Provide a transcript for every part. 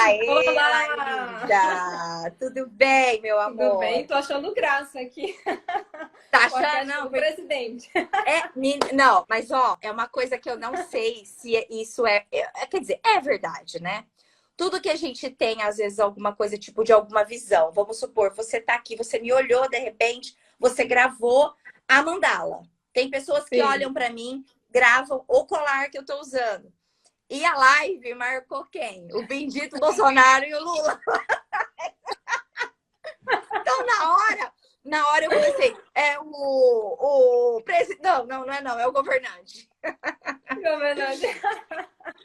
Aê, Olá! Laísa! Tudo bem, meu Tudo bem? amor? Tô achando graça aqui. Tá O achando? arquétipo Não, do presidente. não, mas ó, é uma coisa que eu não sei se isso quer dizer, é verdade, né? Tudo que a gente tem, às vezes, alguma coisa tipo de alguma visão. Vamos supor, você tá aqui, você me olhou, de repente, você gravou a mandala. Tem pessoas que Sim. olham pra mim, gravam o colar que eu tô usando. E a live marcou quem? O bendito Bolsonaro e o Lula. Então, na hora eu pensei, é o presidente. Não, é o governante. Governante.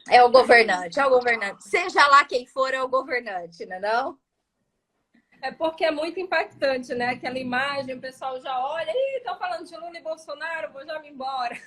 É o governante, é o governante. Seja lá quem for, é o governante, não é não? É porque é muito impactante, né? Aquela imagem, o pessoal já olha, ih, estão falando de Lula e Bolsonaro, vou já me embora.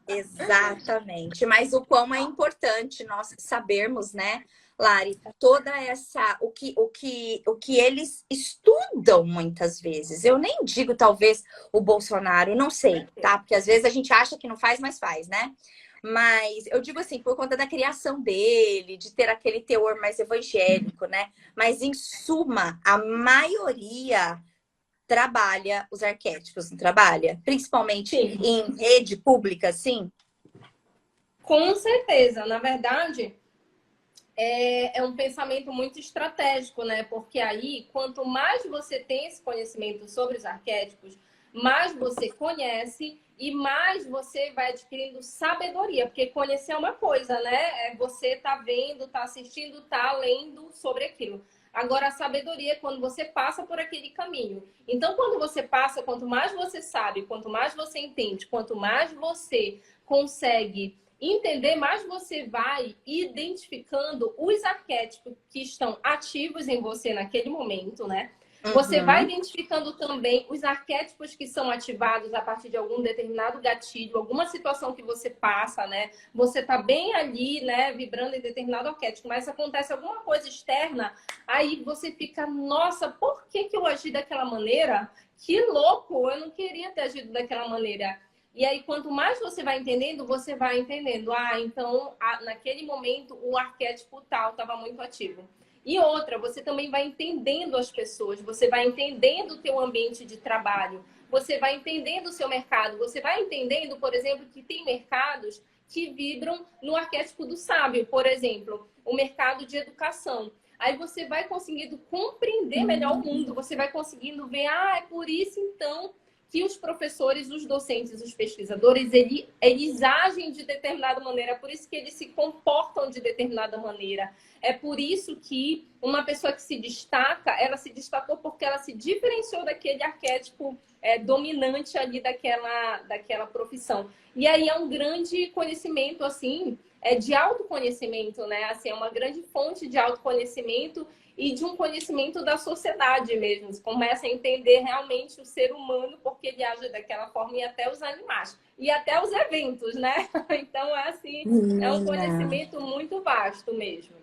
Exatamente. Mas o quão é importante nós sabermos, né, Lari, toda essa o que eles estudam muitas vezes. Eu nem digo talvez o Bolsonaro, não sei, tá? Porque às vezes a gente acha que não faz, mas faz, né? Mas eu digo assim, por conta da criação dele, de ter aquele teor mais evangélico, né? Mas em suma, a maioria trabalha os arquétipos, não trabalha? Principalmente Sim, em rede pública, sim? com certeza. Na verdade, é um pensamento muito estratégico, né? Porque aí, quanto mais você tem esse conhecimento sobre os arquétipos, mais você conhece e mais você vai adquirindo sabedoria. Porque conhecer é uma coisa, né? É você tá vendo, tá assistindo, tá lendo sobre aquilo. Agora, a sabedoria é quando você passa por aquele caminho. Então, quando você passa, quanto mais você sabe, quanto mais você entende, quanto mais você consegue entender, mais você vai identificando os arquétipos que estão ativos em você naquele momento, né? Você vai Uhum. identificando também os arquétipos que são ativados a partir de algum determinado gatilho, alguma situação que você passa, né? Você tá bem ali, né, vibrando em determinado arquétipo, mas acontece alguma coisa externa, aí você fica, nossa, por que que eu agi daquela maneira? Que louco, eu não queria ter agido daquela maneira. E aí, quanto mais você vai entendendo, você vai entendendo. Ah, então, naquele momento, o arquétipo tal estava muito ativo. E outra, você também vai entendendo as pessoas, você vai entendendo o teu ambiente de trabalho, você vai entendendo o seu mercado, você vai entendendo, por exemplo, que tem mercados que vibram no arquétipo do sábio, por exemplo, o mercado de educação. Aí você vai conseguindo compreender melhor o mundo, você vai conseguindo ver, ah, é por isso então que os professores, os docentes, os pesquisadores, eles agem de determinada maneira, é por isso que eles se comportam de determinada maneira. É por isso que uma pessoa que se destaca, ela se destacou porque ela se diferenciou daquele arquétipo dominante ali daquela profissão. E aí é um grande conhecimento, assim, de autoconhecimento, né? Assim, é uma grande fonte de autoconhecimento e de um conhecimento da sociedade mesmo. Você começa a entender realmente o ser humano, porque ele age daquela forma, e até os animais. E até os eventos, né? Então, é assim, é um Menina, conhecimento muito vasto mesmo.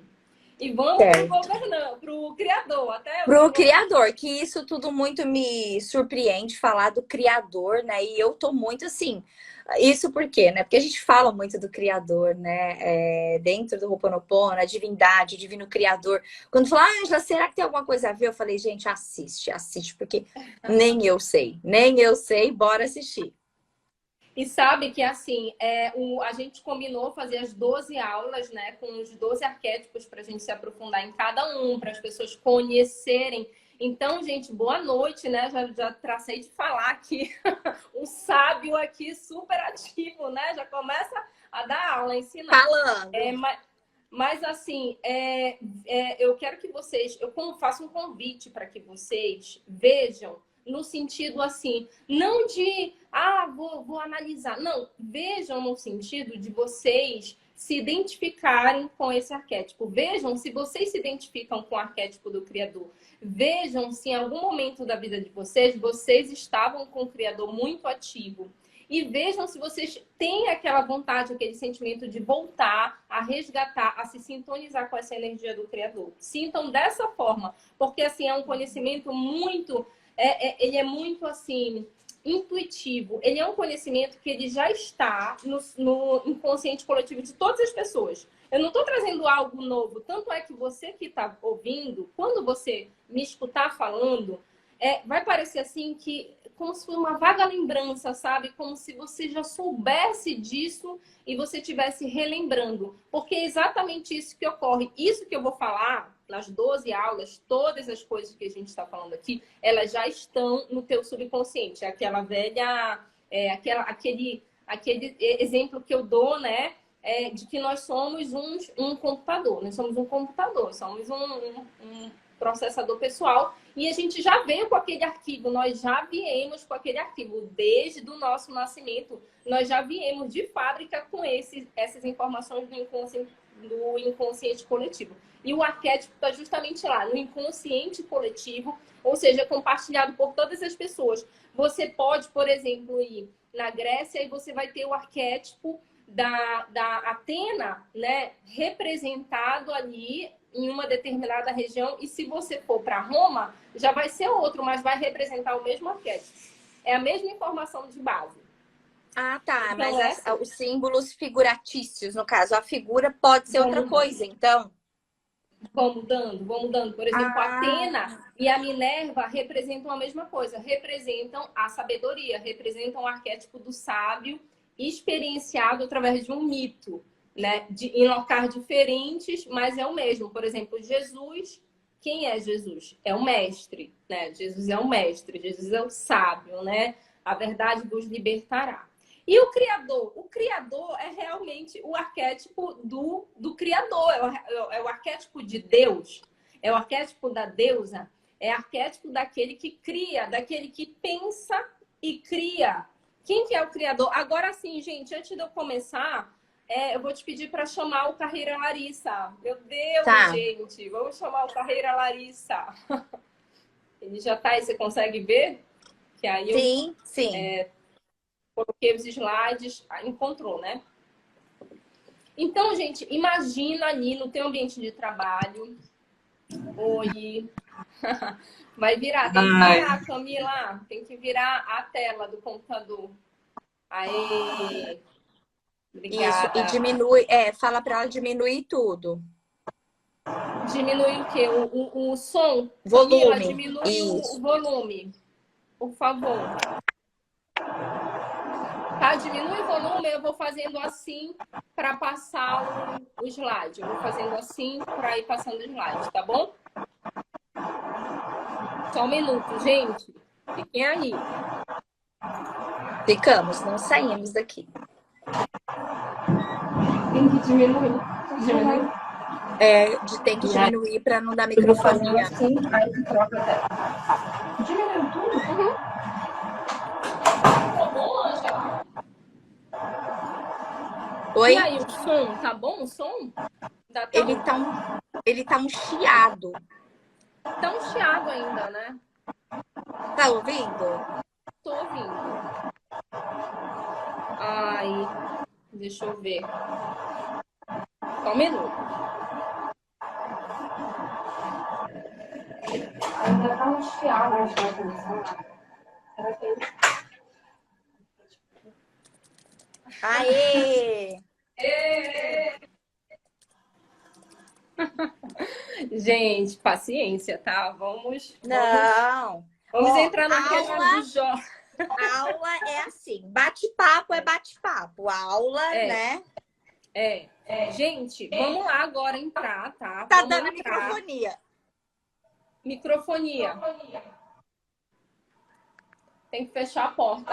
E vamos para o certo. governante, para o criador, até o Pro governante. criador, que isso tudo muito me surpreende falar do criador, né? E eu tô muito assim. Isso por quê, né? Porque a gente fala muito do criador, né? Dentro do Ho'oponopono, a divindade, o divino criador. Quando fala, Ângela, será que tem alguma coisa a ver? Eu falei, gente, assiste, porque nem eu sei, bora assistir. E sabe que, assim, a gente combinou fazer as 12 aulas, né, com os 12 arquétipos para a gente se aprofundar em cada um, para as pessoas conhecerem. Então, gente, boa noite, né? Já tracei de falar aqui um sábio aqui super ativo, né? Já começa a dar aula, a ensinar. Falando. Mas assim, eu quero que vocês, eu faço um convite para que vocês vejam no sentido assim, não de, vou analisar. Não, vejam no sentido de vocês se identificarem com esse arquétipo. Vejam se vocês se identificam com o arquétipo do Criador. Vejam se em algum momento da vida de vocês estavam com o Criador muito ativo. E vejam se vocês têm aquela vontade, aquele sentimento de voltar a resgatar, a se sintonizar com essa energia do Criador. Sintam dessa forma, porque assim é um conhecimento muito, ele é muito assim intuitivo. Ele é um conhecimento que ele já está no inconsciente coletivo de todas as pessoas. Eu não estou trazendo algo novo. Tanto é que você que está ouvindo, quando você me escutar falando, vai parecer assim que como se fosse uma vaga lembrança, sabe? Como se você já soubesse disso e você estivesse relembrando. Porque é exatamente isso que ocorre. Isso que eu vou falar nas 12 aulas, todas as coisas que a gente está falando aqui, elas já estão no teu subconsciente. É aquela velha... aquele exemplo que eu dou, né? De que nós somos um computador. Nós somos um computador, somos um processador pessoal e a gente já veio com aquele arquivo, nós já viemos com aquele arquivo. Desde o nosso nascimento, nós já viemos de fábrica com essas informações do inconsciente coletivo. E o arquétipo está justamente lá, no inconsciente coletivo, ou seja, compartilhado por todas as pessoas. Você pode, por exemplo, ir na Grécia e você vai ter o arquétipo da Atena, né, representado ali em uma determinada região, e se você for para Roma, já vai ser outro, mas vai representar o mesmo arquétipo. É a mesma informação de base. Ah, tá. Então, mas os símbolos figuratícios, no caso, a figura pode ser outra coisa, então? Vão mudando. Por exemplo, a Atena e a Minerva representam a mesma coisa. Representam a sabedoria, representam o arquétipo do sábio experienciado através de um mito, né? Em locais diferentes, mas é o mesmo. Por exemplo, Jesus, quem é Jesus? É o mestre, né? Jesus é o mestre, Jesus é o sábio, né? A verdade vos libertará. E o Criador? O Criador é realmente o arquétipo do Criador, é o arquétipo de Deus, é o arquétipo da deusa, é o arquétipo daquele que cria, daquele que pensa e cria. Quem que é o Criador? Agora sim, gente, antes de eu começar, eu vou te pedir para chamar o Carreira Larissa. Meu Deus, tá. Gente, vamos chamar o Carreira Larissa. Ele já tá aí, você consegue ver? Que aí sim. Coloquei os slides, encontrou, né? Então, gente, imagina ali no teu ambiente de trabalho. Oi. Vai virar, tem que virar, Camila. Tem que virar a tela do computador. Aê! Obrigada. Isso, e diminui, fala para ela diminuir tudo. Diminui o quê? O som? Volume. Camila, diminui o volume, por favor. Tá? Diminui o volume, eu vou fazendo assim para passar o slide. Eu vou fazendo assim para ir passando o slide, tá bom? Só um minuto, gente. Fiquem aí. Ficamos, não saímos daqui. Tem que diminuir. Tem que diminuir para não dar microfonia. Assim, aí troca até. Diminuiu tudo? Uhum. Tá bom, Ângela? Oi? E aí, o som? Tá bom o som? Ele tá um chiado. Tá um chiado ainda, né? Tá ouvindo? Tô ouvindo. Ai, deixa eu ver. Só um minuto. Ainda tá um chiado. Aê! Gente, paciência, tá? Vamos entrar na questão do Jó. Aula é assim, bate-papo é bate-papo, aula, né? Gente, vamos lá agora entrar, tá? Tá dando microfonia. Microfonia. Tem que fechar a porta.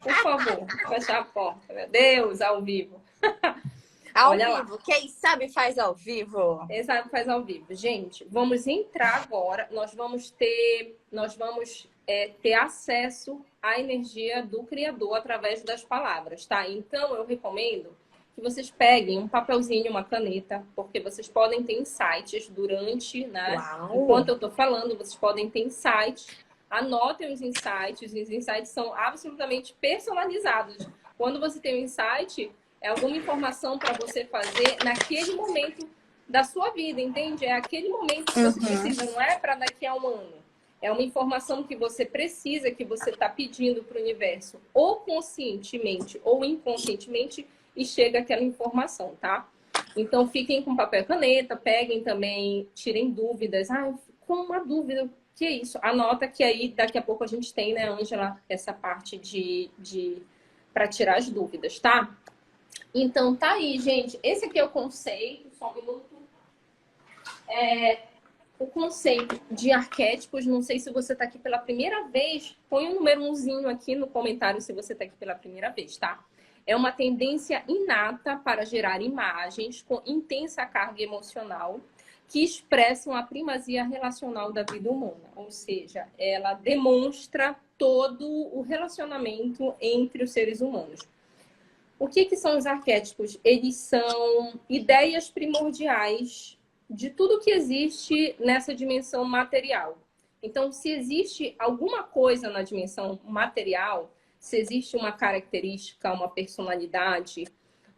Por favor, fechar a porta. Meu Deus, ao vivo. Olha vivo. Lá. Quem sabe faz ao vivo. Quem sabe faz ao vivo. Gente, vamos entrar agora. Nós vamos ter acesso à energia do Criador através das palavras, tá? Então, eu recomendo que vocês peguem um papelzinho, uma caneta, porque vocês podem ter insights durante, né? Enquanto eu tô falando, vocês podem ter insights. Anotem os insights são absolutamente personalizados. Quando você tem um insight, é alguma informação para você fazer naquele momento da sua vida, entende? É aquele momento que você precisa, não é para daqui a um ano. É uma informação que você precisa, que você está pedindo para o universo, ou conscientemente ou inconscientemente, e chega aquela informação, tá? Então, fiquem com papel e caneta, peguem também, tirem dúvidas. Ah, com uma dúvida, o que é isso? Anota que aí, daqui a pouco a gente tem, né, Ângela, essa parte para tirar as dúvidas, tá? Então, tá aí, gente. Esse aqui é o conceito, só um minuto. O conceito de arquétipos, não sei se você tá aqui pela primeira vez, põe um número 1zinho aqui no comentário se você tá aqui pela primeira vez, tá? É uma tendência inata para gerar imagens com intensa carga emocional que expressam a primazia relacional da vida humana. Ou seja, ela demonstra todo o relacionamento entre os seres humanos. O que são os arquétipos? Eles são ideias primordiais de tudo que existe nessa dimensão material. Então, se existe alguma coisa na dimensão material, se existe uma característica, uma personalidade,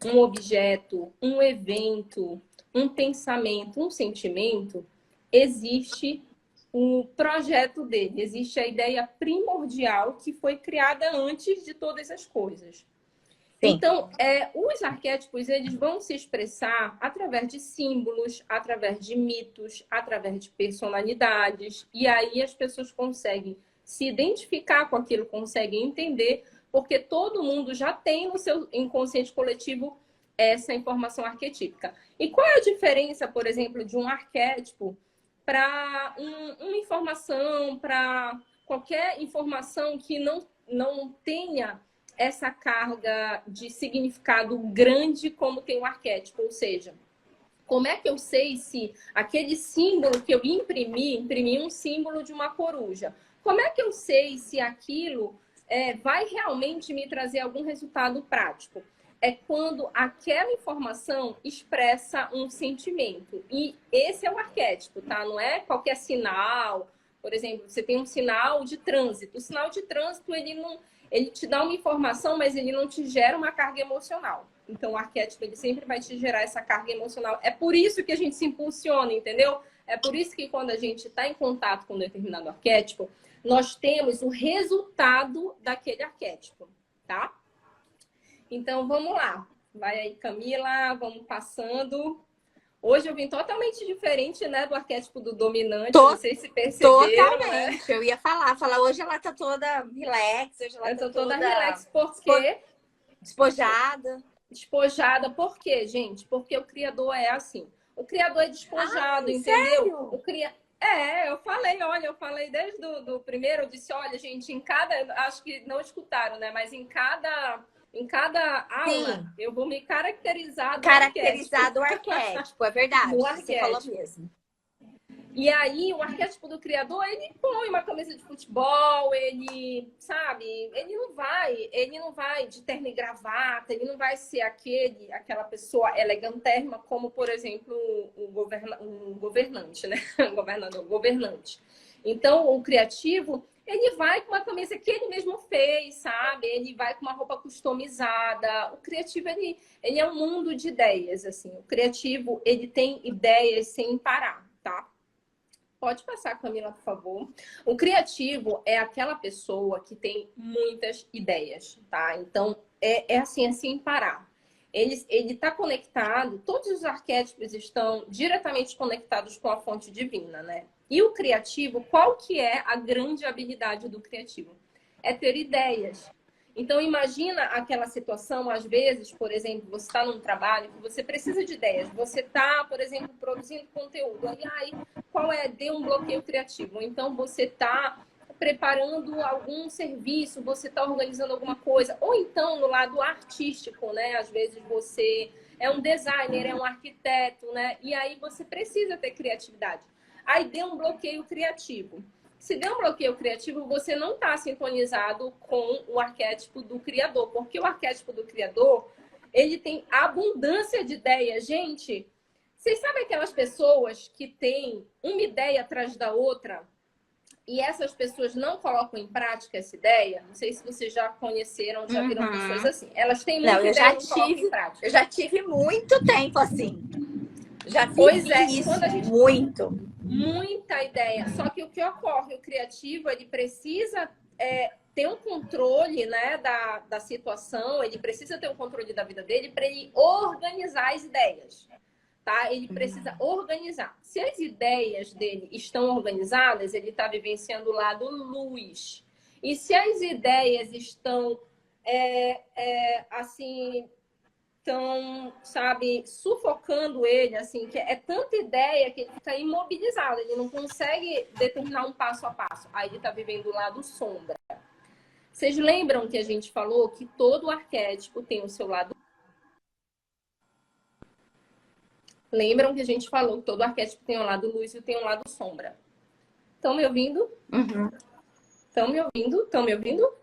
um objeto, um evento, um pensamento, um sentimento, existe o projeto dele, existe a ideia primordial que foi criada antes de todas as coisas. Sim. Então, os arquétipos, eles vão se expressar através de símbolos, através de mitos, através de personalidades. E aí as pessoas conseguem se identificar com aquilo, conseguem entender, porque todo mundo já tem no seu inconsciente coletivo essa informação arquetípica. E qual é a diferença, por exemplo, de um arquétipo para uma informação, para qualquer informação que não tenha essa carga de significado grande como tem o arquétipo? Ou seja, como é que eu sei se aquele símbolo que eu imprimi um símbolo de uma coruja, como é que eu sei se aquilo vai realmente me trazer algum resultado prático? É quando aquela informação expressa um sentimento. E esse é o arquétipo, tá? Não é qualquer sinal. Por exemplo, você tem um sinal de trânsito. O sinal de trânsito, ele te dá uma informação, mas ele não te gera uma carga emocional. Então, o arquétipo, ele sempre vai te gerar essa carga emocional. É por isso que a gente se impulsiona, entendeu? É por isso que quando a gente está em contato com um determinado arquétipo, nós temos o resultado daquele arquétipo, tá? Então, vamos lá. Vai aí, Camila, vamos passando. Hoje eu vim totalmente diferente, né, do arquétipo do dominante, não sei se perceberam. Totalmente, né? Eu ia falar, hoje ela tá toda relax, hoje ela tá toda relax, porque despojada. Despojada, por quê, gente? Porque o criador é assim. O criador é despojado, entendeu? Sério? Eu falei desde do primeiro, eu disse, olha, gente, acho que não escutaram, né? Mas em cada aula, sim, eu vou me caracterizar do arquétipo, é verdade, você falou mesmo. E aí, o arquétipo do criador, ele põe uma camisa de futebol, ele, sabe, ele não vai de terno e gravata, ele não vai ser aquela pessoa elegantérrima, como, por exemplo, o governante, né? Governante. Então, o criativo, ele vai com uma camisa que ele mesmo fez, sabe? Ele vai com uma roupa customizada. O criativo, ele é um mundo de ideias, assim. O criativo, ele tem ideias sem parar, tá? Pode passar, Camila, por favor. O criativo é aquela pessoa que tem muitas ideias, tá? Então, é assim, sem parar. Ele está conectado, todos os arquétipos estão diretamente conectados com a fonte divina, né? E o criativo, qual que é a grande habilidade do criativo? É ter ideias. Então, imagina aquela situação, às vezes, por exemplo, você está num trabalho que você precisa de ideias. Você está, por exemplo, produzindo conteúdo. Aí, qual é? Dê um bloqueio criativo. Então, você está preparando algum serviço, você está organizando alguma coisa. Ou então, no lado artístico, né? Às vezes, você é um designer, é um arquiteto, né? E aí, você precisa ter criatividade. Aí, dê um bloqueio criativo. Se der um bloqueio criativo, você não está sintonizado com o arquétipo do criador, porque o arquétipo do criador, ele tem abundância de ideias. Gente, vocês sabem aquelas pessoas que têm uma ideia atrás da outra e essas pessoas não colocam em prática essa ideia? Não sei se vocês já conheceram, já viram pessoas assim. Elas têm muita ideia e não colocam em prática. Eu já tive muito tempo assim. Já fiz isso, muito. Muita ideia. Só que o que ocorre, o criativo, ele precisa ter um controle, né, da situação, ele precisa ter um controle da vida dele para ele organizar as ideias. tá? Ele precisa organizar. Se as ideias dele estão organizadas, ele está vivenciando o lado luz. E se as ideias estão, assim, estão, sabe, sufocando ele, assim, que é tanta ideia que ele fica imobilizado, ele não consegue determinar um passo a passo. Aí ele está vivendo o lado sombra. Vocês lembram que a gente falou que todo arquétipo tem o seu lado? Lembram que a gente falou que todo arquétipo tem um lado luz e tem um lado sombra? Estão me ouvindo? Uhum. Estão me ouvindo? Estão me ouvindo?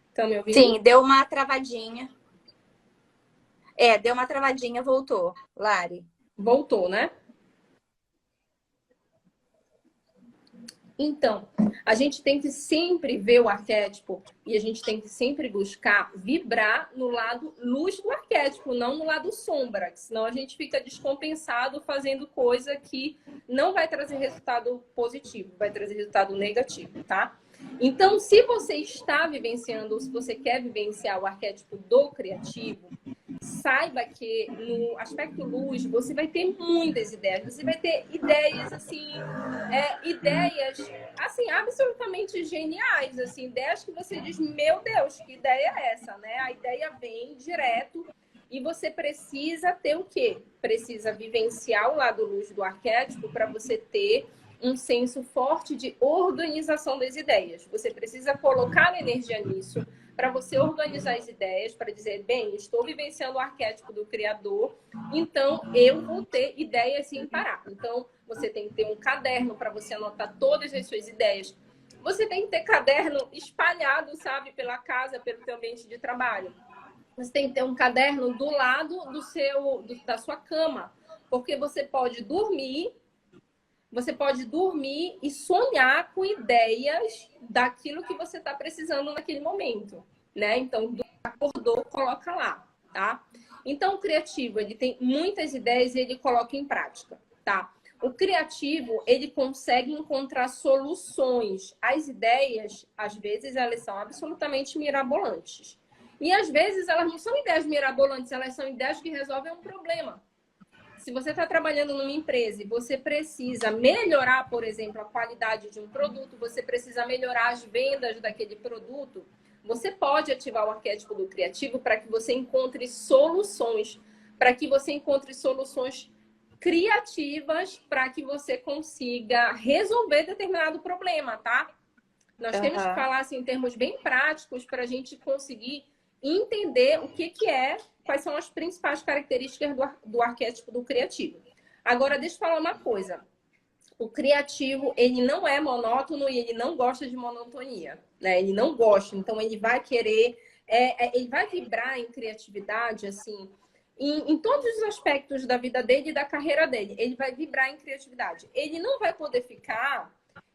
Estão me ouvindo? Sim, deu uma travadinha. Deu uma travadinha, voltou, Lari. Voltou, né? Então, a gente tem que sempre ver o arquétipo e a gente tem que sempre buscar vibrar no lado luz do arquétipo, não no lado sombra, senão a gente fica descompensado fazendo coisa que não vai trazer resultado positivo, vai trazer resultado negativo, tá? Então, se você está vivenciando, ou se você quer vivenciar o arquétipo do criativo, saiba que no aspecto luz você vai ter muitas ideias. Você vai ter ideias assim, ideias assim absolutamente geniais, assim, ideias que você diz, meu Deus, que ideia é essa, né? A ideia vem direto e você precisa ter o quê? Precisa vivenciar o lado luz do arquétipo para você ter um senso forte de organização das ideias. Você precisa colocar energia nisso para você organizar as ideias, para dizer, bem, estou vivenciando o arquétipo do criador, então eu vou ter ideias sem parar. Então, você tem que ter um caderno para você anotar todas as suas ideias. Você tem que ter caderno espalhado, sabe, pela casa, pelo seu ambiente de trabalho. Você tem que ter um caderno do lado da sua cama, porque você pode dormir e sonhar com ideias daquilo que você está precisando naquele momento, né? Então, acordou, coloca lá, tá? Então, o criativo, ele tem muitas ideias e ele coloca em prática, tá? O criativo, ele consegue encontrar soluções. As ideias, às vezes, elas são absolutamente mirabolantes. E, às vezes, elas não são ideias mirabolantes, elas são ideias que resolvem um problema. Se você está trabalhando numa empresa e você precisa melhorar, por exemplo, a qualidade de um produto, você precisa melhorar as vendas daquele produto, você pode ativar o arquétipo do criativo para que você encontre soluções, criativas para que você consiga resolver determinado problema, tá? Nós temos que falar assim, em termos bem práticos para a gente conseguir entender o que é, quais são as principais características do arquétipo do criativo. Agora, deixa eu falar uma coisa. O criativo, ele não é monótono e ele não gosta de monotonia, né? Ele não gosta, então ele vai querer, ele vai vibrar em criatividade, assim, em todos os aspectos da vida dele e da carreira dele. Ele vai vibrar em criatividade. Ele não vai poder ficar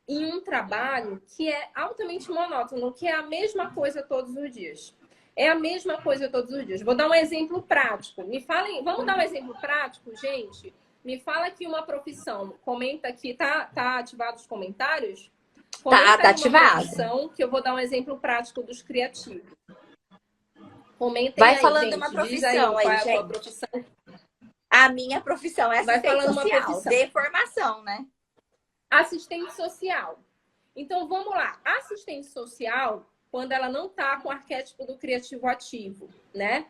em um trabalho que é altamente monótono, que é a mesma coisa todos os dias. É a mesma coisa todos os dias. Vou dar um exemplo prático. Me falem, vamos dar um exemplo prático, gente? Me fala aqui uma profissão. Comenta aqui, tá ativados os comentários? Comenta Tá ativado. Profissão, que eu vou dar um exemplo prático dos criativos. Comentem vai aí, falando gente. uma Diz profissão aí, qual aí, é a gente. sua profissão? A minha profissão é Vai assistente falando uma social, profissão. de formação, né? Assistente social. Então, vamos lá. Assistente social, quando ela não está com o arquétipo do criativo ativo, né?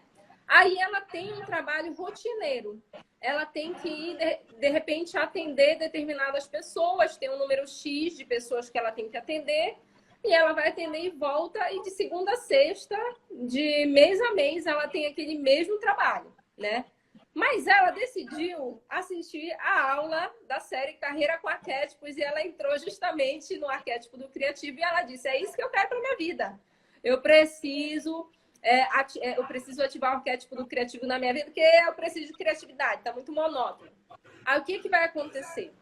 Aí ela tem um trabalho rotineiro. Ela tem que ir, de repente, atender determinadas pessoas. Tem um número X de pessoas que ela tem que atender. E ela vai atender e volta. E de segunda a sexta, de mês a mês, ela tem aquele mesmo trabalho, né? Mas ela decidiu assistir a aula da série Carreira com Arquétipos e ela entrou justamente no arquétipo do criativo e ela disse, é isso que eu quero para minha vida. Eu preciso ativar o arquétipo do criativo na minha vida porque eu preciso de criatividade, está muito monótono. Aí o que vai acontecer?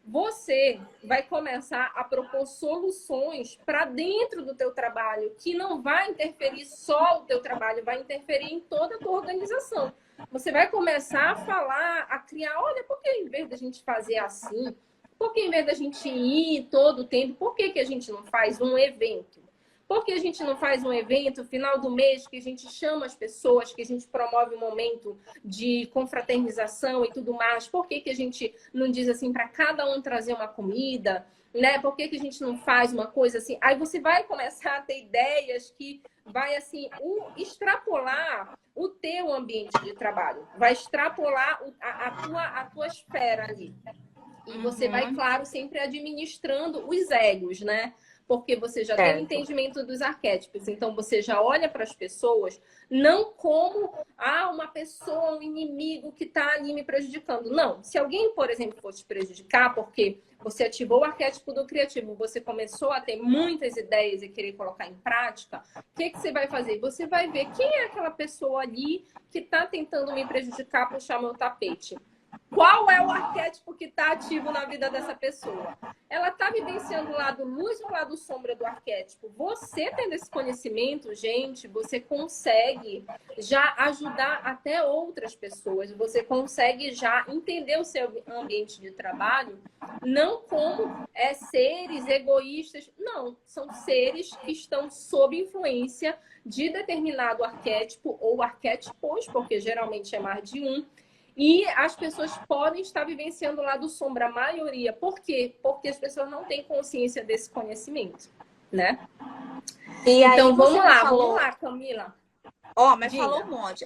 Você vai começar a propor soluções para dentro do teu trabalho, que não vai interferir só o teu trabalho, vai interferir em toda a tua organização. Você vai começar a falar, a criar, olha, por que em vez da gente fazer assim? Por que em vez da gente ir todo o tempo, por que a gente não faz um evento? Por que a gente não faz um evento final do mês que a gente chama as pessoas, que a gente promove um momento de confraternização e tudo mais? Por que que a gente não diz assim para cada um trazer uma comida, né? Por que que a gente não faz uma coisa assim? Aí você vai começar a ter ideias que vai assim extrapolar o teu ambiente de trabalho, vai extrapolar a tua esfera ali. E você vai, claro, sempre administrando os egos, né? Porque você já tem o entendimento dos arquétipos. Então, você já olha para as pessoas não como uma pessoa, um inimigo que está ali me prejudicando. Não. Se alguém, por exemplo, fosse te prejudicar porque você ativou o arquétipo do criativo, você começou a ter muitas ideias e querer colocar em prática, o que você vai fazer? Você vai ver quem é aquela pessoa ali que está tentando me prejudicar, puxar meu tapete. Qual é o arquétipo que está ativo na vida dessa pessoa? Ela está vivenciando o lado luz ou o lado sombra do arquétipo? Você tendo esse conhecimento, gente, você consegue já ajudar até outras pessoas. Você consegue já entender o seu ambiente de trabalho, não como seres egoístas. Não, são seres que estão sob influência de determinado arquétipo ou arquétipos, porque geralmente é mais de um. E as pessoas podem estar vivenciando o lado sombra, a maioria. Por quê? Porque as pessoas não têm consciência desse conhecimento, né? E aí, então, vamos lá, Camila. Mas falou um monte.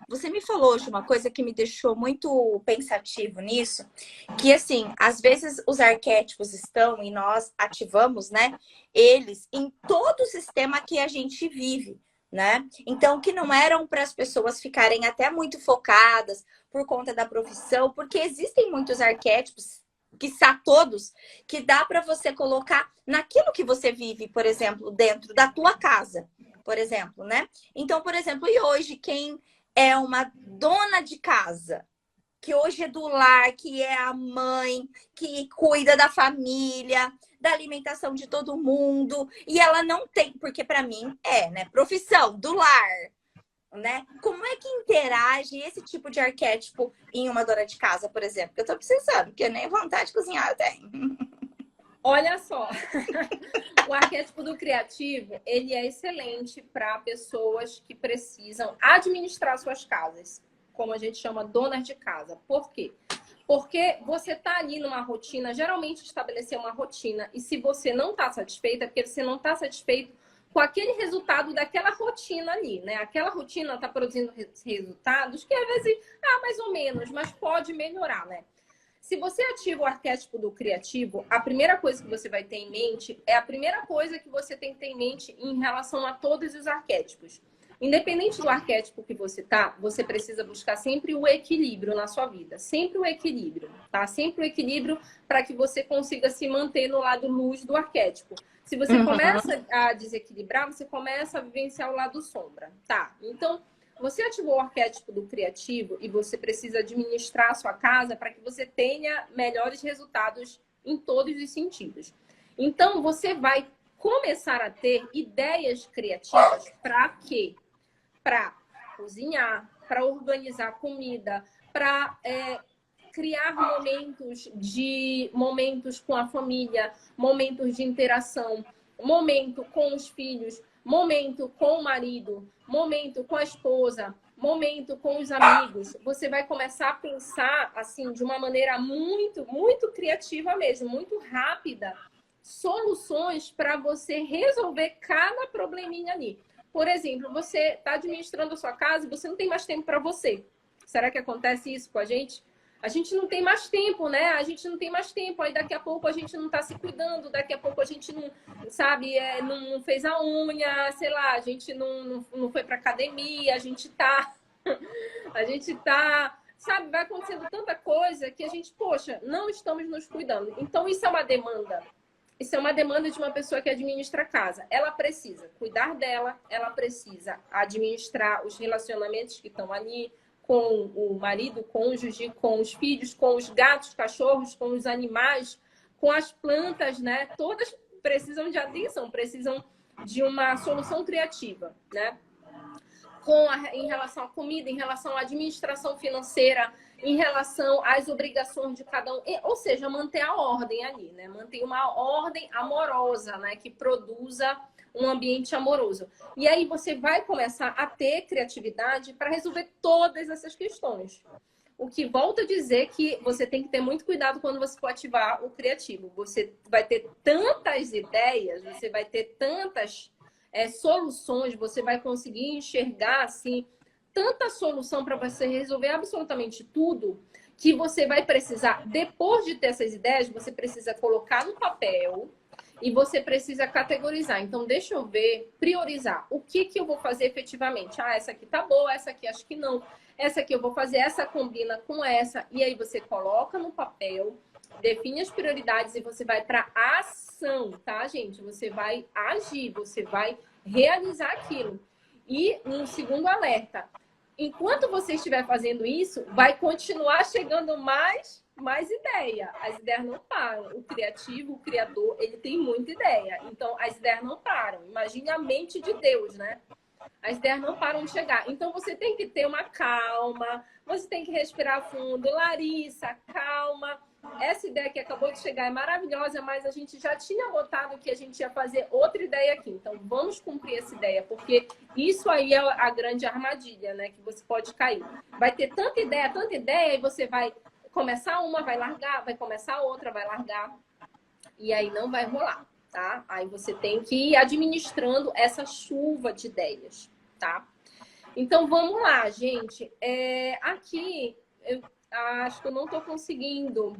Você me falou hoje uma coisa que me deixou muito pensativo nisso, que assim, às vezes os arquétipos estão e nós ativamos, né, eles em todo o sistema que a gente vive, né? Então, que não eram para as pessoas ficarem até muito focadas por conta da profissão, porque existem muitos arquétipos, quiçá todos, que dá para você colocar naquilo que você vive, por exemplo, dentro da tua casa, por exemplo, né? Então, por exemplo, e hoje quem é uma dona de casa, que hoje é do lar, que é a mãe, que cuida da família, da alimentação de todo mundo, e ela não tem, porque para mim né, profissão do lar, né? Como é que interage esse tipo de arquétipo em uma dona de casa, por exemplo? Que eu tô precisando, porque nem vontade de cozinhar eu tenho. Olha só, o arquétipo do criativo, ele é excelente para pessoas que precisam administrar suas casas, como a gente chama donas de casa. Por quê? Porque você tá ali numa rotina, geralmente estabelecer uma rotina, e se você não tá satisfeita, é porque você não tá satisfeito com aquele resultado daquela rotina ali, né? Aquela rotina tá produzindo resultados que às vezes, mais ou menos, mas pode melhorar, né? Se você ativa o arquétipo do criativo, a primeira coisa que você vai ter em mente é a primeira coisa que você tem que ter em mente em relação a todos os arquétipos. Independente do arquétipo que você tá, você precisa buscar sempre o equilíbrio na sua vida. Sempre o equilíbrio, tá? Sempre o equilíbrio para que você consiga se manter no lado luz do arquétipo. Se você começa a desequilibrar, você começa a vivenciar o lado sombra, tá? Então, você ativou o arquétipo do criativo e você precisa administrar a sua casa para que você tenha melhores resultados em todos os sentidos. Então, você vai começar a ter ideias criativas para quê? Para cozinhar, para organizar comida, para criar momentos com a família, momentos de interação, momento com os filhos, momento com o marido, momento com a esposa, momento com os amigos. Você vai começar a pensar assim de uma maneira muito, muito criativa mesmo, muito rápida, soluções para você resolver cada probleminha ali. Por exemplo, você está administrando a sua casa e você não tem mais tempo para você. Será que acontece isso com a gente? A gente não tem mais tempo, né? A gente não tem mais tempo. Aí daqui a pouco a gente não tá se cuidando, daqui a pouco a gente não, sabe, não fez a unha, sei lá, a gente não foi pra academia, a gente tá, sabe, vai acontecendo tanta coisa que a gente, poxa, não estamos nos cuidando. Então isso é uma demanda. Isso é uma demanda de uma pessoa que administra a casa. Ela precisa cuidar dela, ela precisa administrar os relacionamentos que estão ali, com o marido, cônjuge, com os filhos, com os gatos, cachorros, com os animais, com as plantas, né? Todas precisam de atenção, precisam de uma solução criativa, né? Em relação à comida, em relação à administração financeira, em relação às obrigações de cada um, ou seja, manter a ordem ali, né? Manter uma ordem amorosa, né? Que produza um ambiente amoroso. E aí você vai começar a ter criatividade para resolver todas essas questões. O que volta a dizer que você tem que ter muito cuidado quando você for ativar o criativo. Você vai ter tantas ideias, você vai ter tantas soluções, você vai conseguir enxergar assim tanta solução para você resolver absolutamente tudo, que você vai precisar, depois de ter essas ideias, você precisa colocar no papel e você precisa categorizar. Então, deixa eu ver, priorizar. O que eu vou fazer efetivamente? Ah, essa aqui tá boa, essa aqui acho que não. Essa aqui eu vou fazer, essa combina com essa. E aí você coloca no papel, define as prioridades e você vai para ação, tá, gente? Você vai agir, você vai realizar aquilo. E um segundo alerta. Enquanto você estiver fazendo isso, vai continuar chegando mais ideia. As ideias não param. O criativo, o criador, ele tem muita ideia. Então, as ideias não param. Imagine a mente de Deus, né? As ideias não param de chegar. Então, você tem que ter uma calma. Você tem que respirar fundo. Larissa, calma. Essa ideia que acabou de chegar é maravilhosa, mas a gente já tinha botado que a gente ia fazer outra ideia aqui. Então, vamos cumprir essa ideia, porque isso aí é a grande armadilha, né? Que você pode cair. Vai ter tanta ideia, e você vai começar uma, vai largar, vai começar outra, vai largar. E aí não vai rolar, tá? Aí você tem que ir administrando essa chuva de ideias, tá? Então, vamos lá, gente. Aqui, eu acho que eu não tô conseguindo.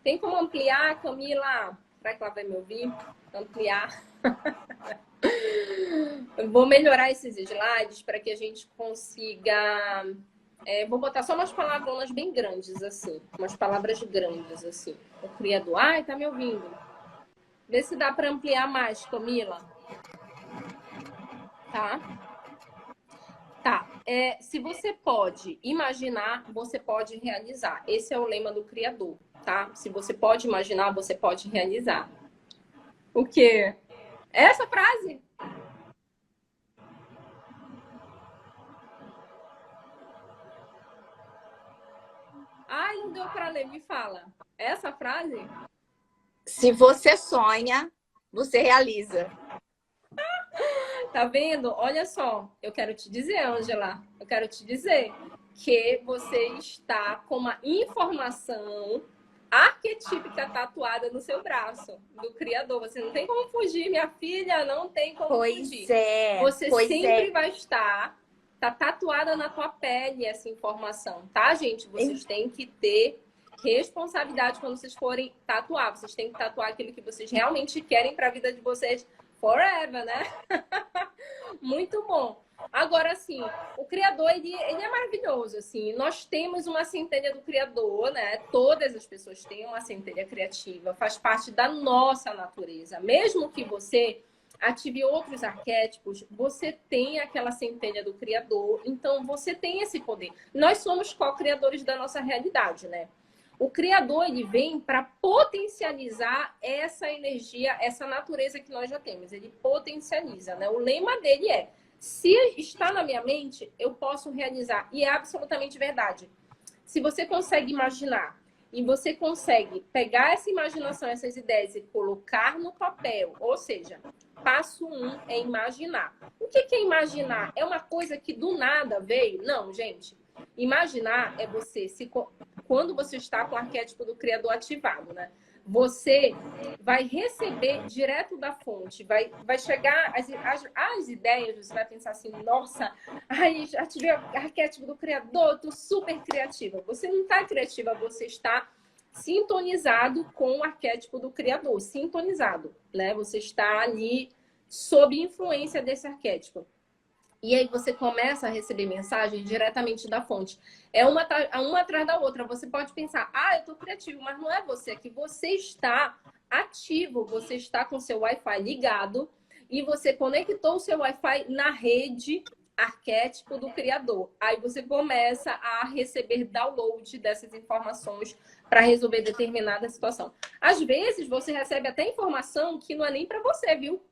Tem como ampliar, Camila? Será que ela vai me ouvir? Ampliar. Eu vou melhorar esses slides para que a gente consiga... vou botar só umas palavronas bem grandes, assim. Umas palavras grandes, assim. O criador. Ai, tá me ouvindo. Vê se dá para ampliar mais, Camila. Tá? Tá. Se você pode imaginar, você pode realizar. Esse é o lema do criador, tá? Se você pode imaginar, você pode realizar. O quê? Essa frase? Ai, não deu para ler, me fala. Essa frase? Se você sonha, você realiza. Tá vendo? Olha só, eu quero te dizer, Ângela, eu quero te dizer que você está com uma informação arquetípica tatuada no seu braço, do Criador. Você não tem como fugir, minha filha, não tem como fugir. Você sempre vai estar, tá tatuada na tua pele essa informação, tá, gente? Vocês têm que ter responsabilidade quando vocês forem tatuar. Vocês têm que tatuar aquilo que vocês realmente querem para a vida de vocês forever, né? Muito bom. Agora, assim, o Criador, ele é maravilhoso, assim. Nós temos uma centelha do Criador, né? Todas as pessoas têm uma centelha criativa. Faz parte da nossa natureza. Mesmo que você ative outros arquétipos, você tem aquela centelha do Criador. Então, você tem esse poder. Nós somos co-criadores da nossa realidade, né? O Criador, ele vem para potencializar essa energia, essa natureza que nós já temos. Ele potencializa, né? O lema dele é: se está na minha mente, eu posso realizar. E é absolutamente verdade. Se você consegue imaginar e você consegue pegar essa imaginação, essas ideias e colocar no papel, ou seja, passo 1 é imaginar. O que é imaginar? É uma coisa que do nada veio? Não, gente. Imaginar é você quando você está com o arquétipo do Criador ativado, né? Você vai receber direto da fonte, vai chegar as ideias, você vai pensar assim, nossa, ai, já tive o arquétipo do Criador, estou super criativa. Você não está criativa, você está sintonizado com o arquétipo do Criador, sintonizado, né? Você está ali sob influência desse arquétipo. E aí você começa a receber mensagem diretamente da fonte. É uma atrás da outra. Você pode pensar, eu tô criativo, mas não é você, é que você está ativo, você está com seu Wi-Fi ligado e você conectou o seu Wi-Fi na rede arquétipo do Criador. Aí você começa a receber download dessas informações para resolver determinada situação. Às vezes você recebe até informação que não é nem para você, viu?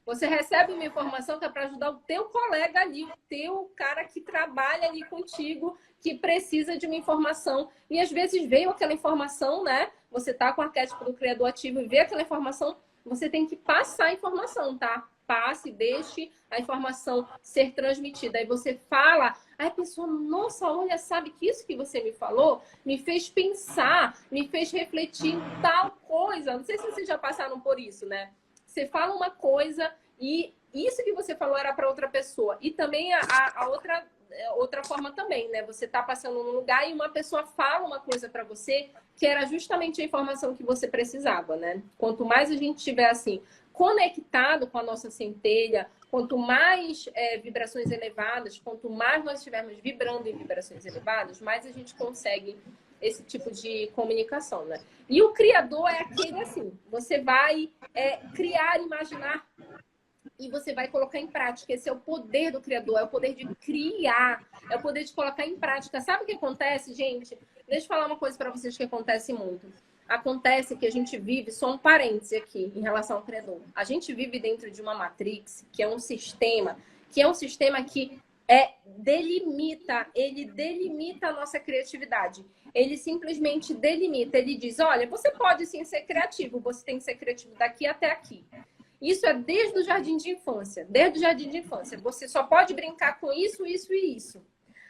Você recebe uma informação que é para ajudar o teu colega ali, o teu cara que trabalha ali contigo, que precisa de uma informação. E às vezes veio aquela informação, né? Você tá com o arquétipo do criador ativo e vê aquela informação, você tem que passar a informação, tá? Passe, deixe a informação ser transmitida. Aí você fala, aí a pessoa, nossa, olha, sabe que isso que você me falou me fez pensar, me fez refletir em tal coisa. Não sei se vocês já passaram por isso, né? Você fala uma coisa e isso que você falou era para outra pessoa. E também a outra forma também, né? Você tá passando num lugar e uma pessoa fala uma coisa para você que era justamente a informação que você precisava, né? Quanto mais a gente tiver assim conectado com a nossa centelha, quanto mais vibrações elevadas, quanto mais nós estivermos vibrando em vibrações elevadas, mais a gente consegue esse tipo de comunicação, né? E o criador é aquele assim, você vai criar, imaginar e você vai colocar em prática. Esse é o poder do criador, é o poder de criar, é o poder de colocar em prática. Sabe o que acontece, gente? Deixa eu falar uma coisa para vocês que acontece muito. Acontece que a gente vive, só um parêntese aqui em relação ao criador. A gente vive dentro de uma matrix, que é um sistema que ele delimita a nossa criatividade. Ele simplesmente delimita, ele diz, olha, você pode sim ser criativo, você tem que ser criativo daqui até aqui. Isso é desde o jardim de infância. Desde o jardim de infância. Você só pode brincar com isso, isso e isso.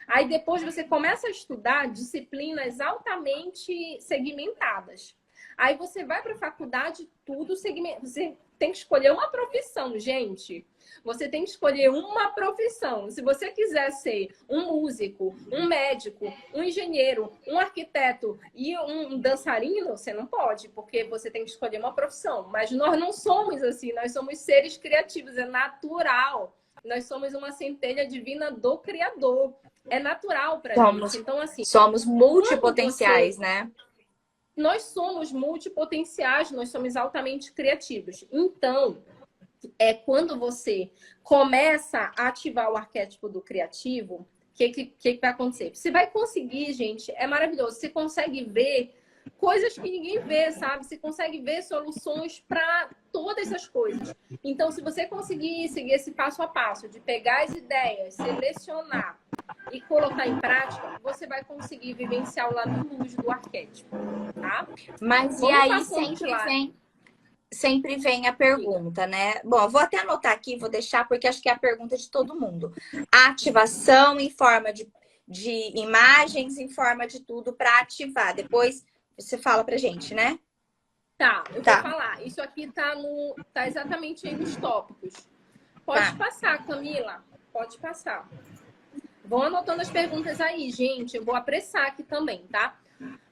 Aí depois você começa a estudar disciplinas altamente segmentadas. Aí você vai para a faculdade, tudo segmentado. Você tem que escolher uma profissão, gente. Você tem que escolher uma profissão. Se você quiser ser um músico, um médico, um engenheiro, um arquiteto e um dançarino, você não pode, porque você tem que escolher uma profissão. Mas nós não somos assim, nós somos seres criativos, é natural. Nós somos uma centelha divina do Criador. É natural para gente. Então, assim, somos multipotenciais, né? Nós somos multipotenciais, nós somos altamente criativos. Então, quando você começa a ativar o arquétipo do criativo, o que vai acontecer? Você vai conseguir, gente, é maravilhoso. Você consegue ver coisas que ninguém vê, sabe? Você consegue ver soluções para todas essas coisas. Então, se você conseguir seguir esse passo a passo de pegar as ideias, selecionar e colocar em prática, você vai conseguir vivenciar o lado luz do arquétipo, tá? Mas e aí sempre vem a pergunta, né? Bom, eu vou até anotar aqui, vou deixar, porque acho que é a pergunta de todo mundo. A ativação em forma de imagens, em forma de tudo para ativar. Depois você fala pra gente, né? Tá, eu vou falar. Isso aqui tá exatamente aí nos tópicos. Pode passar, Camila. Pode passar. Vão anotando as perguntas aí, gente. Eu vou apressar aqui também, tá?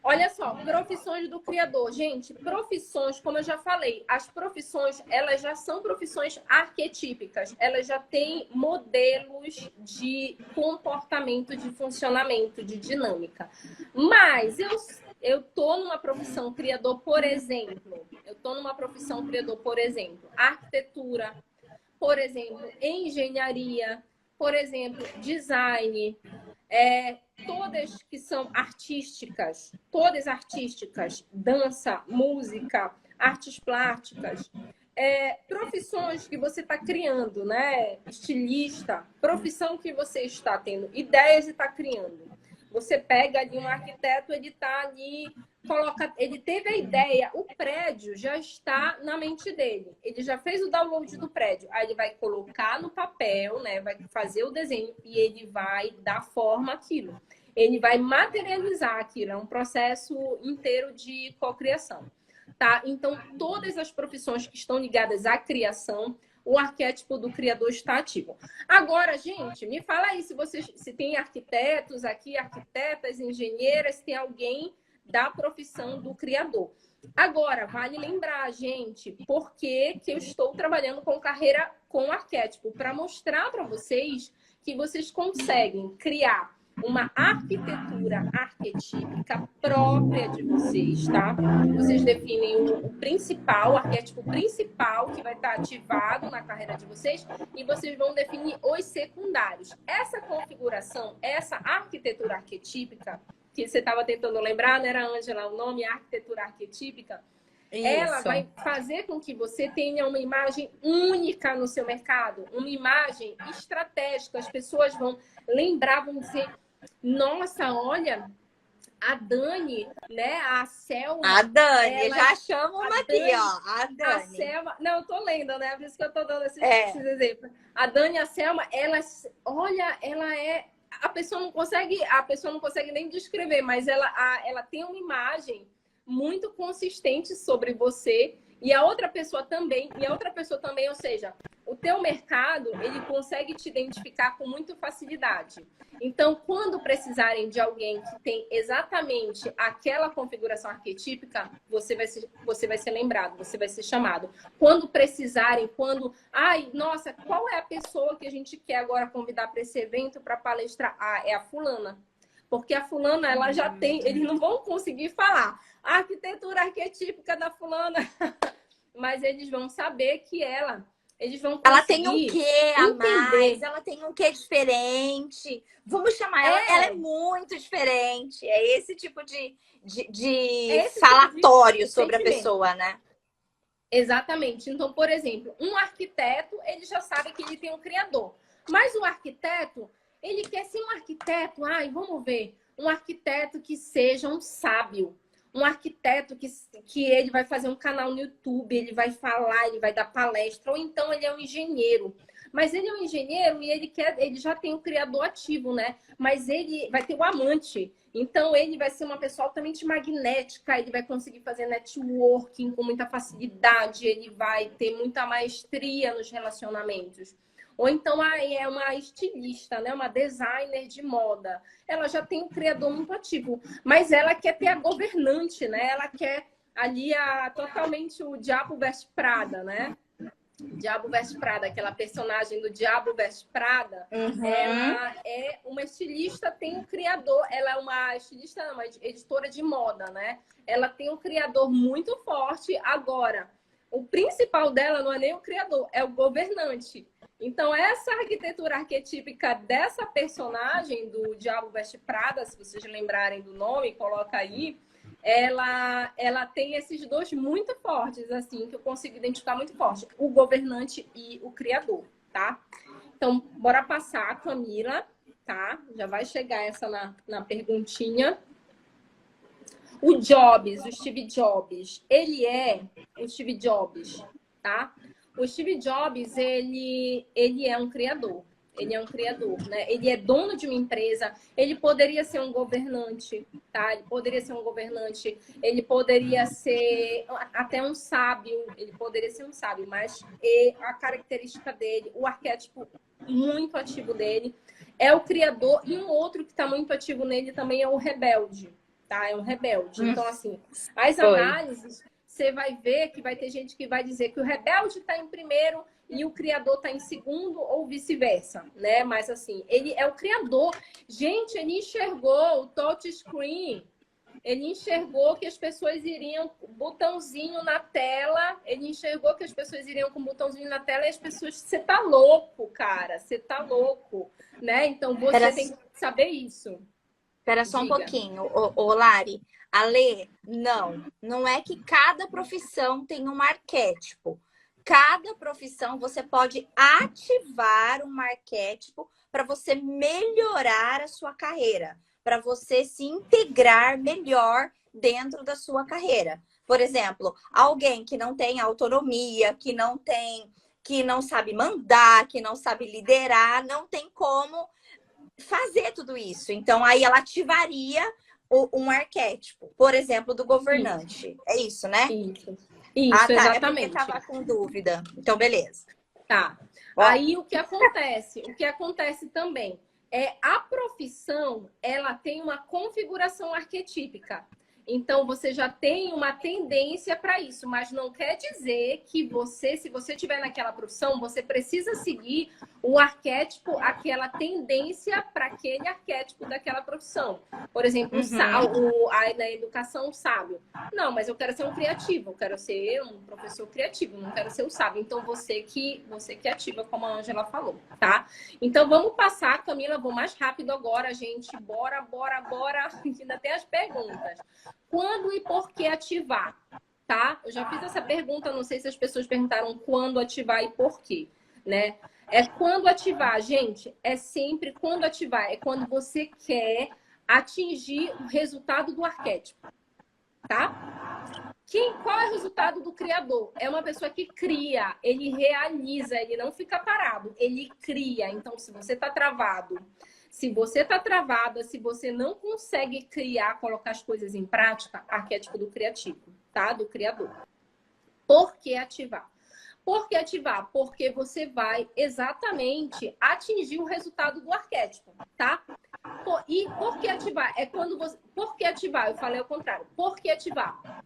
Olha só, profissões do criador. Gente, profissões, como eu já falei, as profissões, elas já são profissões arquetípicas. Elas já têm modelos de comportamento, de funcionamento, de dinâmica. Mas eu tô numa profissão criador, por exemplo. Arquitetura, por exemplo, engenharia, por exemplo, design, todas que são artísticas, todas artísticas, dança, música, artes plásticas, profissões que você está criando, né? Estilista, profissão que você está tendo ideias e está criando. Você pega ali um arquiteto, ele está ali, ele teve a ideia, o prédio já está na mente dele. Ele já fez o download do prédio. Aí ele vai colocar no papel, né? Vai fazer o desenho e ele vai dar forma àquilo. Ele vai materializar aquilo. É um processo inteiro de cocriação, tá? Então, todas as profissões que estão ligadas à criação, o arquétipo do criador está ativo. Agora, gente, me fala aí se tem arquitetos aqui, arquitetas, engenheiras, se tem alguém da profissão do criador. Agora, vale lembrar, gente, por que eu estou trabalhando com carreira com arquétipo? Para mostrar para vocês que vocês conseguem criar uma arquitetura arquetípica própria de vocês, tá? Vocês definem o principal, o arquétipo principal que vai estar ativado na carreira de vocês e vocês vão definir os secundários. Essa configuração, essa arquitetura arquetípica, que você estava tentando lembrar, não era, Ângela, o nome arquitetura arquetípica, Ela Isso. vai fazer com que você tenha uma imagem única no seu mercado, uma imagem estratégica. As pessoas vão lembrar, vão dizer, nossa, olha, a Dani, né? A A Selma, Dani, já elas. chama A uma aqui, Dani, ó. A a Dani. Selma. Não, eu tô lendo, né? Por isso que eu tô dando É. esses exemplos. A Dani e a Selma, elas. Olha, ela é. A pessoa não consegue nem descrever, mas ela tem uma imagem muito consistente sobre você. E a outra pessoa também, ou seja, o teu mercado, ele consegue te identificar com muita facilidade. Então, quando precisarem de alguém que tem exatamente aquela configuração arquetípica, você vai ser lembrado, você vai ser chamado. Quando precisarem, ai, nossa, qual é a pessoa que a gente quer agora convidar para esse evento para palestrar? Ah, é a fulana. Porque a fulana, ela já tem, eles não vão conseguir falar a arquitetura arquetípica da fulana, mas eles vão saber que eles vão Ela tem um conseguir quê a mais, entender. ela tem um quê diferente. Vamos chamar ela é muito diferente. É esse tipo de Esse tipo de falatório sobre a sentimento. pessoa, né? Exatamente. Então, por exemplo, um arquiteto, ele já sabe que ele tem um criador. Mas o arquiteto, ele quer ser um arquiteto, ai, vamos ver, um arquiteto que seja um sábio. Um arquiteto que ele vai fazer um canal no YouTube, ele vai falar, ele vai dar palestra, ou então ele é um engenheiro. Mas ele é um engenheiro e ele já tem o criador ativo, né? Mas ele vai ter o amante. Então, ele vai ser uma pessoa altamente magnética, ele vai conseguir fazer networking com muita facilidade, ele vai ter muita maestria nos relacionamentos. Ou então, é uma estilista, né? Uma designer de moda. Ela já tem um criador muito ativo, mas ela quer ter a governante, né? Ela quer ali totalmente o Diabo Veste Prada, né? Diabo Veste Prada, aquela personagem do Diabo Veste Prada, ela é uma estilista, tem um criador, ela é uma estilista, não, uma editora de moda, né? Ela tem um criador muito forte. Agora, o principal dela não é nem o criador, é o governante. Então, essa arquitetura arquetípica dessa personagem do Diabo Veste Prada, se vocês lembrarem do nome, coloca aí, ela tem esses dois muito fortes, assim, que eu consigo identificar muito forte. O governante e o criador, tá? Então, bora passar, Camila, tá? Já vai chegar essa na perguntinha. O Steve Jobs, ele é o Steve Jobs, tá? O Steve Jobs, ele é um criador. Ele é um criador, né? Ele é dono de uma empresa. Ele poderia ser um governante, tá? Ele poderia ser um governante. Ele poderia ser até um sábio. Ele poderia ser um sábio, mas a característica dele, o arquétipo muito ativo dele, é o criador. E um outro que está muito ativo nele também é o rebelde, tá? É um rebelde. Então, assim, as análises, você vai ver que vai ter gente que vai dizer que o rebelde está em primeiro e o criador está em segundo ou vice-versa, né? Mas assim, ele é o criador. Gente, ele enxergou o touch screen. Ele enxergou que as pessoas iriam com botãozinho na tela. Ele enxergou que as pessoas iriam com botãozinho na tela e as pessoas... Você tá louco, cara. Você tá louco, né? Então, você tem que saber isso. Espera só um pouquinho, ô Lari. Ale, não é que cada profissão tem um arquétipo. Cada profissão você pode ativar um arquétipo para você melhorar a sua carreira, para você se integrar melhor dentro da sua carreira. Por exemplo, alguém que não tem autonomia, que não sabe mandar, que não sabe liderar, não tem como fazer tudo isso. Então, aí ela ativaria um arquétipo, por exemplo, do governante. Isso. É isso, né? Isso, tá. exatamente. É porque tava com dúvida. Então, beleza. Tá. Aí, o que acontece? O que acontece também é a profissão, ela tem uma configuração arquetípica. Então, você já tem uma tendência para isso, mas não quer dizer que você, se você estiver naquela profissão, você precisa seguir o arquétipo, aquela tendência para aquele arquétipo daquela profissão. Por exemplo, na educação, o sábio. Não, mas eu quero ser um criativo, eu quero ser um professor criativo, não quero ser o sábio. Então, você que ativa, como a Ângela falou, tá? Então, vamos passar, Camila, vou mais rápido agora, gente. Bora. Ainda tem as perguntas. Quando e por que ativar? tá? Eu já fiz essa pergunta, não sei se as pessoas perguntaram quando ativar e por quê, né? É quando ativar, gente, é sempre quando ativar, é quando você quer atingir o resultado do arquétipo, tá? Qual é o resultado do criador? É uma pessoa que cria, ele realiza, ele não fica parado, ele cria. Então, se você está travado, se você está travada, se você não consegue criar, colocar as coisas em prática, arquétipo do criativo, tá? Do criador. Por que ativar? Por que ativar? Porque você vai exatamente atingir o resultado do arquétipo, tá? E por que ativar? É quando você. Por que ativar? Eu falei ao contrário. Por que ativar?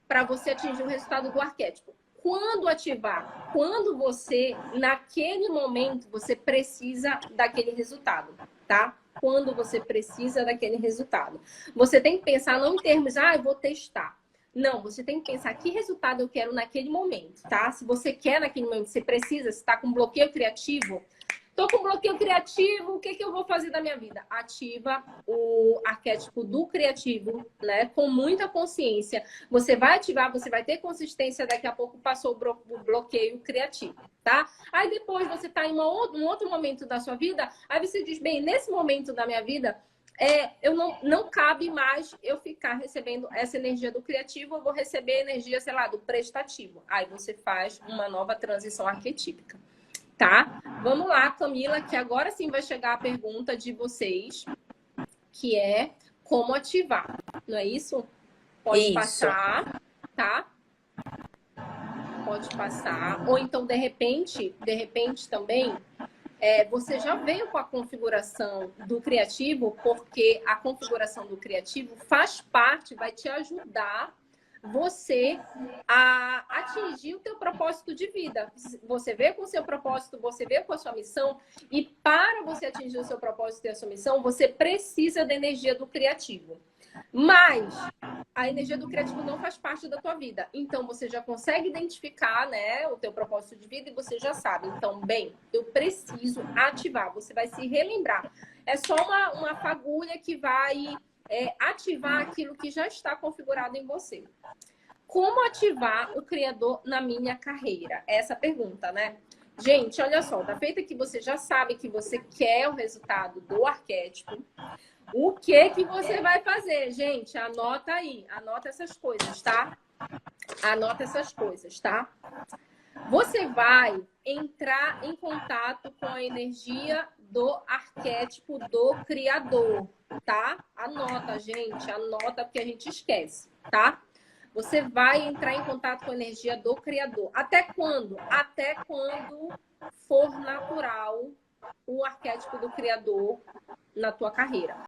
Para você atingir o resultado do arquétipo. Quando ativar? Quando você, naquele momento, você precisa daquele resultado, tá? Quando você precisa daquele resultado. Você tem que pensar não em termos, eu vou testar. Não, você tem que pensar que resultado eu quero naquele momento, tá? Se você quer naquele momento, você precisa, se está com bloqueio criativo, tô com bloqueio criativo, o que eu vou fazer da minha vida? Ativa o arquétipo do criativo, né? Com muita consciência. Você vai ativar, você vai ter consistência, daqui a pouco passou o bloqueio criativo, tá? Aí depois você tá em um outro momento da sua vida, aí você diz, bem, nesse momento da minha vida, eu não cabe mais eu ficar recebendo essa energia do criativo, eu vou receber energia, sei lá, do prestativo. Aí você faz uma nova transição arquetípica. Tá? Vamos lá, Camila, que agora sim vai chegar a pergunta de vocês, que é como ativar, não é isso? Pode passar, tá? Pode passar. Ou então, de repente também, você já veio com a configuração do criativo, porque a configuração do criativo faz parte, vai te ajudar você a atingir o teu propósito de vida. Você veio com o seu propósito, você veio com a sua missão, e para você atingir o seu propósito e a sua missão, você precisa da energia do criativo. Mas a energia do criativo não faz parte da tua vida. Então, você já consegue identificar, né, o teu propósito de vida e você já sabe. Então, bem, eu preciso ativar. Você vai se relembrar. É só uma fagulha que vai ativar aquilo que já está configurado em você. Como ativar o criador na minha carreira? Essa pergunta, né? Gente, olha só, da feita que você já sabe que você quer o resultado do arquétipo, o que você vai fazer? Gente, anota aí, anota essas coisas, tá? Anota essas coisas, tá? Você vai entrar em contato com a energia do arquétipo do criador, tá? Anota, gente, anota porque a gente esquece, tá? Você vai entrar em contato com a energia do criador. Até quando? Até quando for natural o arquétipo do criador na tua carreira.